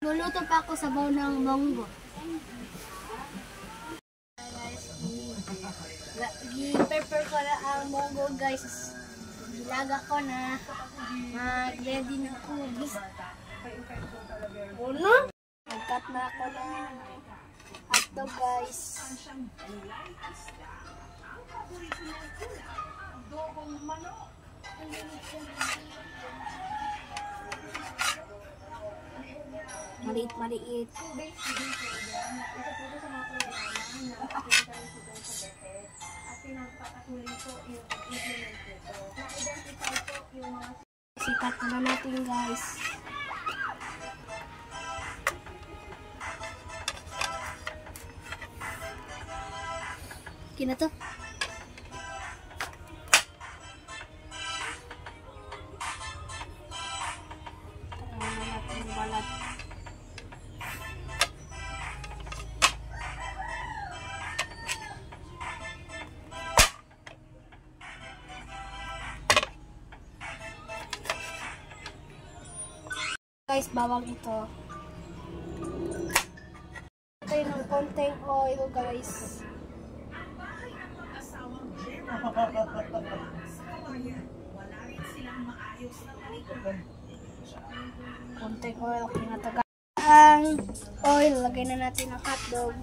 Magluluto pa ako sa baw ng monggo. Gi-prepare ko na ang monggo guys. Gilaga ko na. Mag-ready na ako. Uno. Nag-cut na ako ng hotdog guys. Maliit. Sikat na natin guys. Okay na to. Balat. Guys, bawang ito. Tayo ng konting oil, guys. Konting oil, kinatagal. Ang oil, lagay na natin ang hotdog.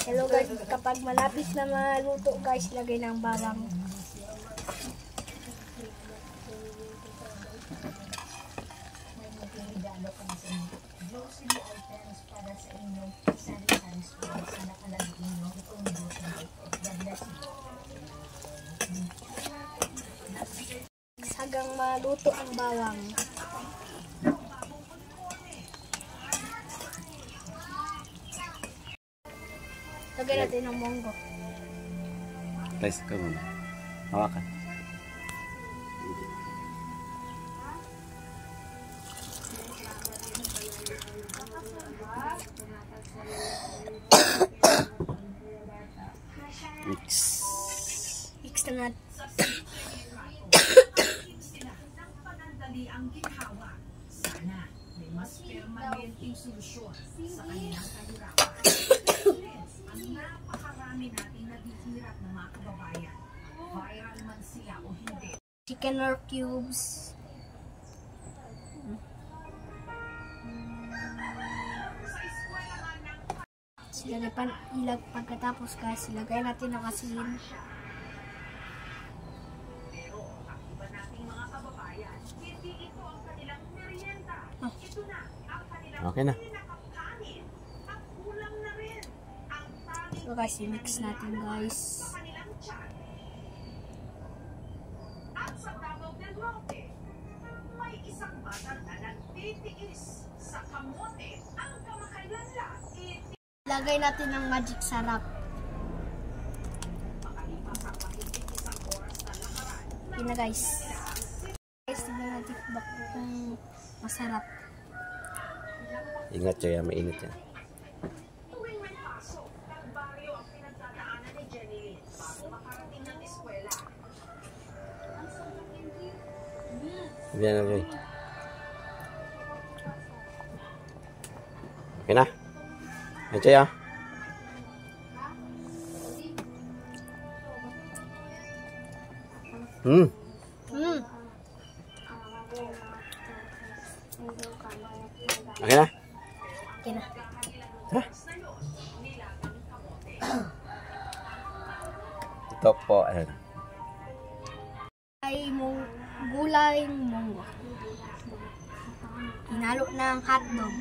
Hello guys, kapag malapit na maluto guys, lagay ng bawang. Hanggang maluto ang bawang. Lagay natin ng monggo. Guys, ikaw muna. Hawakan. Mix na natin. Sana may mas permanenteng solusyon sa kanilang kahirapan. Ang napakarami natin naghihirap ng mga kababayan. Viral man sila o hindi. Chicken or cubes. Silagay pa ilag pagkatapos guys, ilagay natin ang asin. Pero ang iba nating mga kababayan, hindi ito ang kanilang merienda. Ito na ang kanilang pinakakanin at kulang na rin ang tanging So guys, i-mix natin guys. sa kanilang tiyan. At sa Davao del Norte, may isang batang na nagtitiis sa kamote ang kamakailan lang. Lagay natin ng magic sarap. Yun na guys. Guys, tignan natin kung masarap. Ingat siya, mainit yan. Tuwing may pasok, nagbaryo ang pinagdadaanan ni Jenny Lynn bago makarating ng eskwela. Yan na, Joy. Okay na? Ay, Joy, ah. Okay na? Okay na. Ha? Ito po, ayan. Ay gulay monggo. Hinalo ng hotdog.